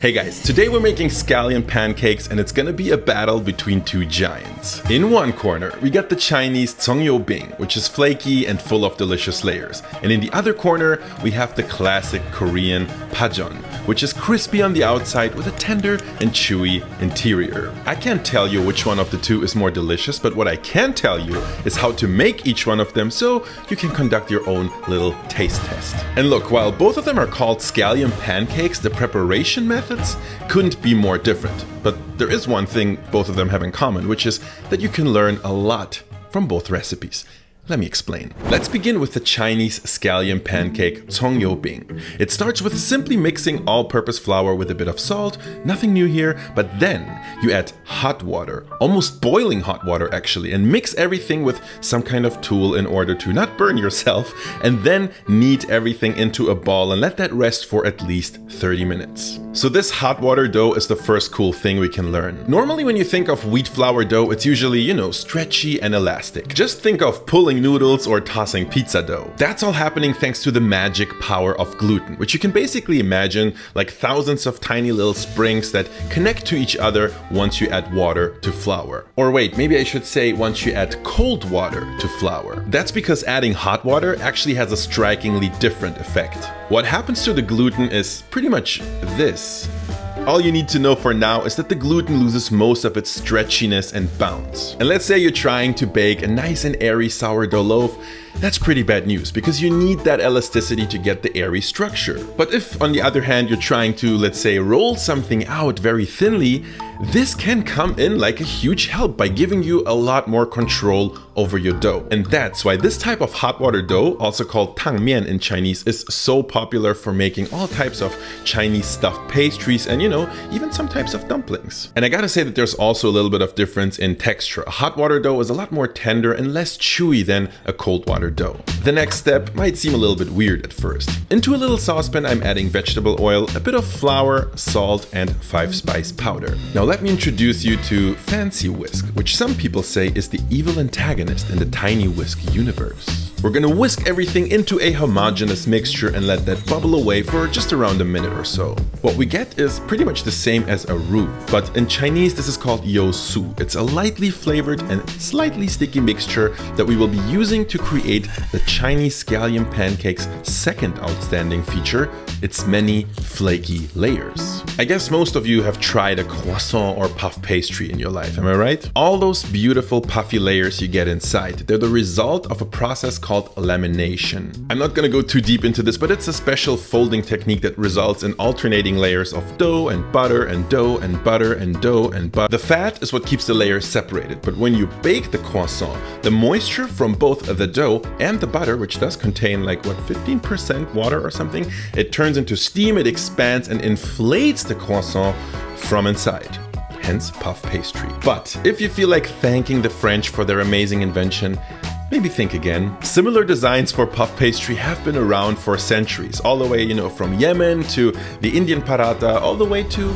Hey guys, today we're making scallion pancakes and it's gonna be a battle between two giants. In one corner, we got the Chinese Cong You Bing, which is flaky and full of delicious layers. And in the other corner, we have the classic Korean Pajeon, which is crispy on the outside with a tender and chewy interior. I can't tell you which one of the two is more delicious, but what I can tell you is how to make each one of them so you can conduct your own little taste test. And look, while both of them are called scallion pancakes, the preparation methods couldn't be more different. But there is one thing both of them have in common, which is that you can learn a lot from both recipes. Let me explain. Let's begin with the Chinese scallion pancake Cong You Bing. It starts with simply mixing all-purpose flour with a bit of salt, nothing new here, but then you add hot water, almost boiling hot water actually, and mix everything with some kind of tool in order to not burn yourself, and then knead everything into a ball and let that rest for at least 30 minutes. So this hot water dough is the first cool thing we can learn. Normally when you think of wheat flour dough, it's usually, stretchy and elastic. Just think of pulling noodles or tossing pizza dough. That's all happening thanks to the magic power of gluten, which you can basically imagine like thousands of tiny little springs that connect to each other once you add water to flour. Or wait, maybe I should say once you add cold water to flour. That's because adding hot water actually has a strikingly different effect. What happens to the gluten is pretty much this. All you need to know for now is that the gluten loses most of its stretchiness and bounce. And let's say you're trying to bake a nice and airy sourdough loaf, that's pretty bad news because you need that elasticity to get the airy structure. But if, on the other hand, you're trying to, let's say, roll something out very thinly, this can come in like a huge help by giving you a lot more control over your dough. And that's why this type of hot water dough, also called tangmian in Chinese, is so popular for making all types of Chinese stuffed pastries and, even some types of dumplings. And I gotta say that there's also a little bit of difference in texture. A hot water dough is a lot more tender and less chewy than a cold water dough. The next step might seem a little bit weird at first. Into a little saucepan, I'm adding vegetable oil, a bit of flour, salt, and 5-spice powder. Now let me introduce you to Fancy Whisk, which some people say is the evil antagonist in the tiny whisk universe. We're gonna whisk everything into a homogeneous mixture and let that bubble away for just around a minute or so. What we get is pretty much the same as a roux, but in Chinese this is called Yousu. It's a lightly flavored and slightly sticky mixture that we will be using to create the Chinese scallion pancakes' second outstanding feature, its many flaky layers. I guess most of you have tried a croissant or puff pastry in your life, am I right? All those beautiful puffy layers you get inside, they're the result of a process called lamination. I'm not gonna go too deep into this, but it's a special folding technique that results in alternating layers of dough and butter and dough and butter and dough and butter. The fat is what keeps the layers separated, but when you bake the croissant, the moisture from both the dough and the butter, which does contain 15% water or something, it turns into steam, it expands and inflates the croissant from inside. Hence puff pastry. But if you feel like thanking the French for their amazing invention, maybe think again. Similar designs for puff pastry have been around for centuries, all the way, from Yemen to the Indian paratha, all the way to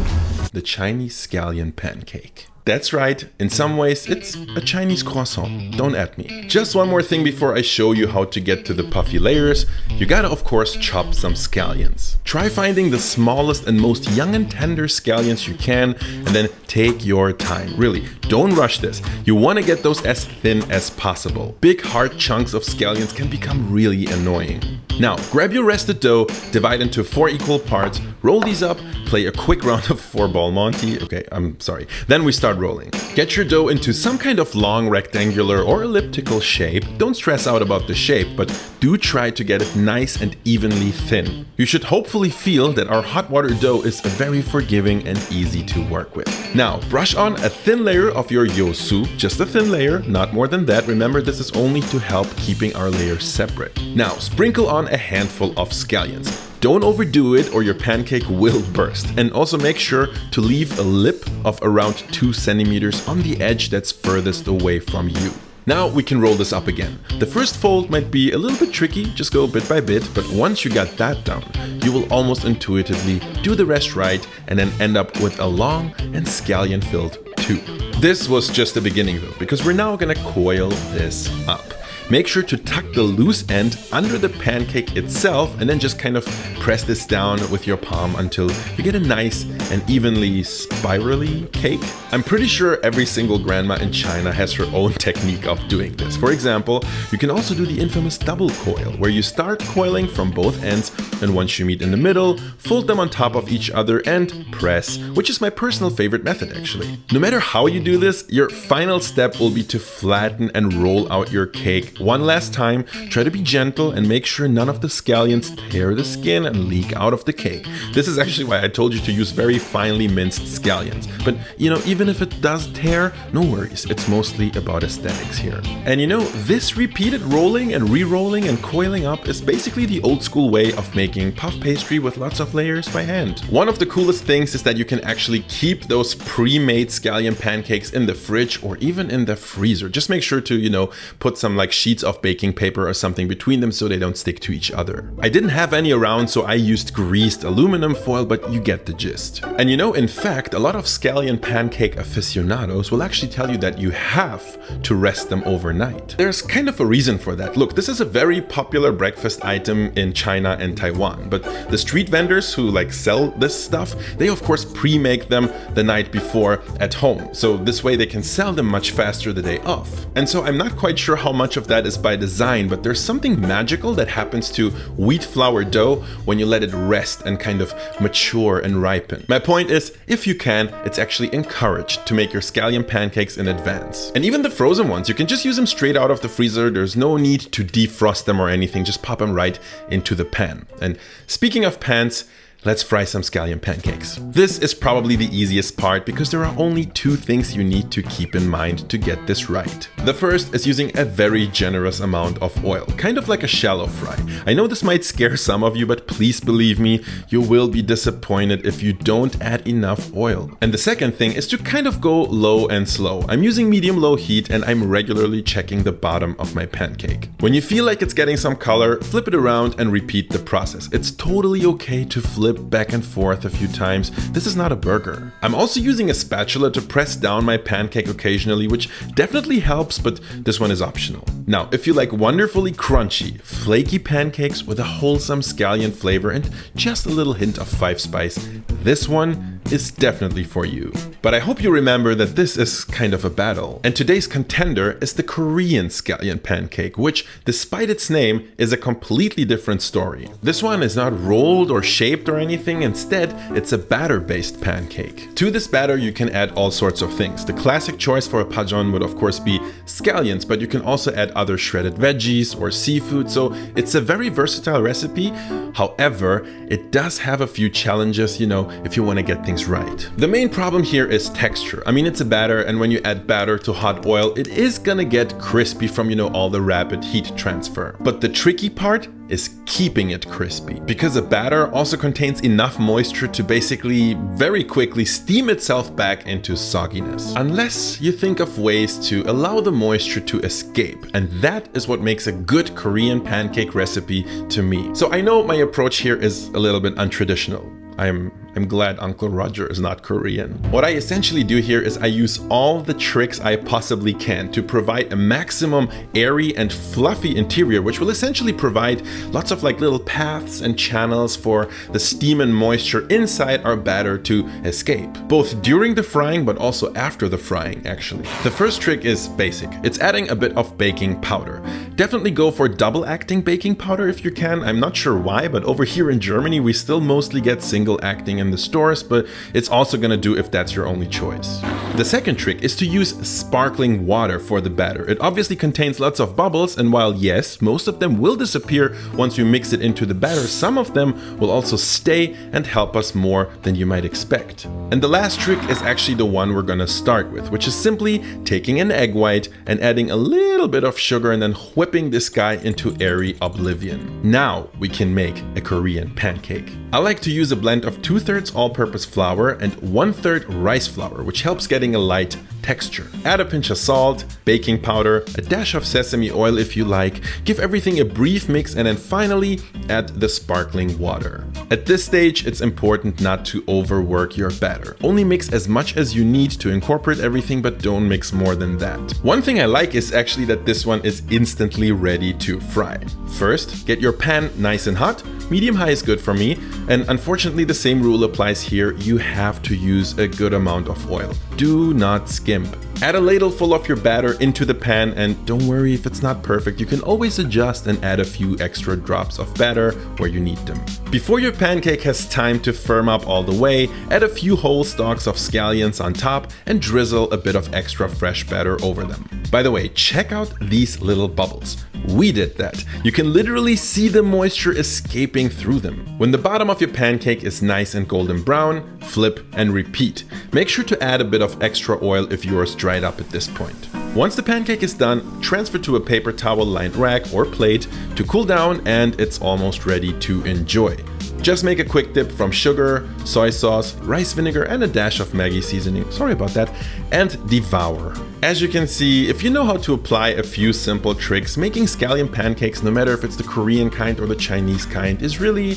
the Chinese scallion pancake. That's right, in some ways it's a Chinese croissant, don't at me. Just one more thing before I show you how to get to the puffy layers, you gotta of course chop some scallions. Try finding the smallest and most young and tender scallions you can and then take your time. Really, don't rush this. You wanna get those as thin as possible. Big hard chunks of scallions can become really annoying. Now, grab your rested dough, divide into 4 equal parts, roll these up, play a quick round of 4-ball Monty. Okay, I'm sorry. Then we start rolling. Get your dough into some kind of long rectangular or elliptical shape. Don't stress out about the shape, but do try to get it nice and evenly thin. You should hopefully feel that our hot water dough is very forgiving and easy to work with. Now, brush on a thin layer of your Yousu, just a thin layer, not more than that. Remember, this is only to help keeping our layers separate. Now, sprinkle on a handful of scallions. Don't overdo it or your pancake will burst. And also make sure to leave a lip of around 2 centimeters on the edge that's furthest away from you. Now we can roll this up again. The first fold might be a little bit tricky, just go bit by bit, but once you got that down, you will almost intuitively do the rest right and then end up with a long and scallion-filled tube. This was just the beginning though, because we're now gonna coil this up. make sure to tuck the loose end under the pancake itself and then just kind of press this down with your palm until you get a nice and evenly spirally cake. I'm pretty sure every single grandma in China has her own technique of doing this. For example, you can also do the infamous double coil, where you start coiling from both ends, and once you meet in the middle, fold them on top of each other and press, which is my personal favorite method actually. No matter how you do this, your final step will be to flatten and roll out your cake one last time. Try to be gentle and make sure none of the scallions tear the skin and leak out of the cake. This is actually why I told you to use very finely minced scallions. But you know, even if it does tear, no worries, it's mostly about aesthetics here. And you know, this repeated rolling and re-rolling and coiling up is basically the old school way of making puff pastry with lots of layers by hand. One of the coolest things is that you can actually keep those pre-made scallion pancakes in the fridge or even in the freezer. Just make sure to, you know, put some like sheets of baking paper or something between them so they don't stick to each other. I didn't have any around, so I used greased aluminum foil, but you get the gist. And you know, in fact, a lot of scallion pancake aficionados will actually tell you that you have to rest them overnight. There's kind of a reason for that. Look, this is a very popular breakfast item in China and Taiwan, but the street vendors who like sell this stuff, they of course pre-make them the night before at home. So this way they can sell them much faster the day of. And so I'm not quite sure how much of that is by design, but there's something magical that happens to wheat flour dough when you let it rest and kind of mature and ripen. My point is, if you can, it's actually encouraged to make your scallion pancakes in advance. And even the frozen ones, you can just use them straight out of the freezer. There's no need to defrost them or anything, just pop them right into the pan. And speaking of pans, let's fry some scallion pancakes. This is probably the easiest part because there are only two things you need to keep in mind to get this right. The first is using a very generous amount of oil, kind of like a shallow fry. I know this might scare some of you, but please believe me, you will be disappointed if you don't add enough oil. And the second thing is to kind of go low and slow. I'm using medium-low heat and I'm regularly checking the bottom of my pancake. When you feel like it's getting some color, flip it around and repeat the process. It's totally okay to flip back and forth a few times. This is not a burger. I'm also using a spatula to press down my pancake occasionally, which definitely helps, but this one is optional. Now, if you like wonderfully crunchy, flaky pancakes with a wholesome scallion flavor and just a little hint of five spice, this one is definitely for you. But I hope you remember that this is kind of a battle. And today's contender is the Korean scallion pancake, which, despite its name, is a completely different story. This one is not rolled or shaped or anything. Instead, it's a batter-based pancake. To this batter, you can add all sorts of things. The classic choice for a Pajeon would of course be scallions, but you can also add other shredded veggies or seafood, so it's a very versatile recipe. However, it does have a few challenges, you know, if you want to get things right. The main problem here is texture. I mean, it's a batter, and when you add batter to hot oil, it is gonna get crispy from, you know, all the rapid heat transfer. But the tricky part is keeping it crispy, because a batter also contains enough moisture to basically very quickly steam itself back into sogginess, unless you think of ways to allow the moisture to escape, and that is what makes a good Korean pancake recipe to me. So I know my approach here is a little bit untraditional. I'm glad Uncle Roger is not Korean. What I essentially do here is I use all the tricks I possibly can to provide a maximum airy and fluffy interior, which will essentially provide lots of like little paths and channels for the steam and moisture inside our batter to escape, both during the frying but also after the frying actually. The first trick is basic. It's adding a bit of baking powder. Definitely go for double acting baking powder if you can. I'm not sure why, but over here in Germany we still mostly get single acting in the stores, but it's also gonna do if that's your only choice. The second trick is to use sparkling water for the batter. It obviously contains lots of bubbles, and while yes, most of them will disappear once you mix it into the batter, some of them will also stay and help us more than you might expect. And the last trick is actually the one we're gonna start with, which is simply taking an egg white and adding a little bit of sugar and then whipping this guy into airy oblivion. Now we can make a Korean pancake. I like to use a blend of 2/3 all-purpose flour and 1/3 rice flour, which helps getting a light texture. Add a pinch of salt, baking powder, a dash of sesame oil if you like, give everything a brief mix, and then finally add the sparkling water. At this stage, it's important not to overwork your batter. Only mix as much as you need to incorporate everything, but don't mix more than that. One thing I like is actually that this one is instantly ready to fry. First, get your pan nice and hot. Medium high is good for me, and unfortunately the same rule applies here. You have to use a good amount of oil. Do not skimp. Add a ladle full of your batter into the pan, and don't worry if it's not perfect, you can always adjust and add a few extra drops of batter where you need them. Before your pancake has time to firm up all the way, add a few whole stalks of scallions on top and drizzle a bit of extra fresh batter over them. By the way, check out these little bubbles. We did that. You can literally see the moisture escaping through them. When the bottom of your pancake is nice and golden brown, flip and repeat. Make sure to add a bit of extra oil if yours dried up at this point. Once the pancake is done, transfer to a paper towel lined rack or plate to cool down, and it's almost ready to enjoy. Just make a quick dip from sugar, soy sauce, rice vinegar, and a dash of Maggi seasoning, sorry about that, and devour. As you can see, if you know how to apply a few simple tricks, making scallion pancakes, no matter if it's the Korean kind or the Chinese kind, is really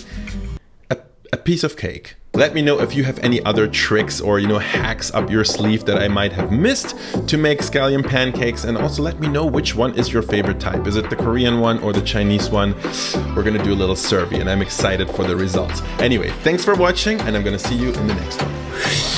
a piece of cake. Let me know if you have any other tricks or, hacks up your sleeve that I might have missed to make scallion pancakes, and also let me know which one is your favorite type. Is it the Korean one or the Chinese one? We're gonna do a little survey and I'm excited for the results. Anyway, thanks for watching, and I'm gonna see you in the next one.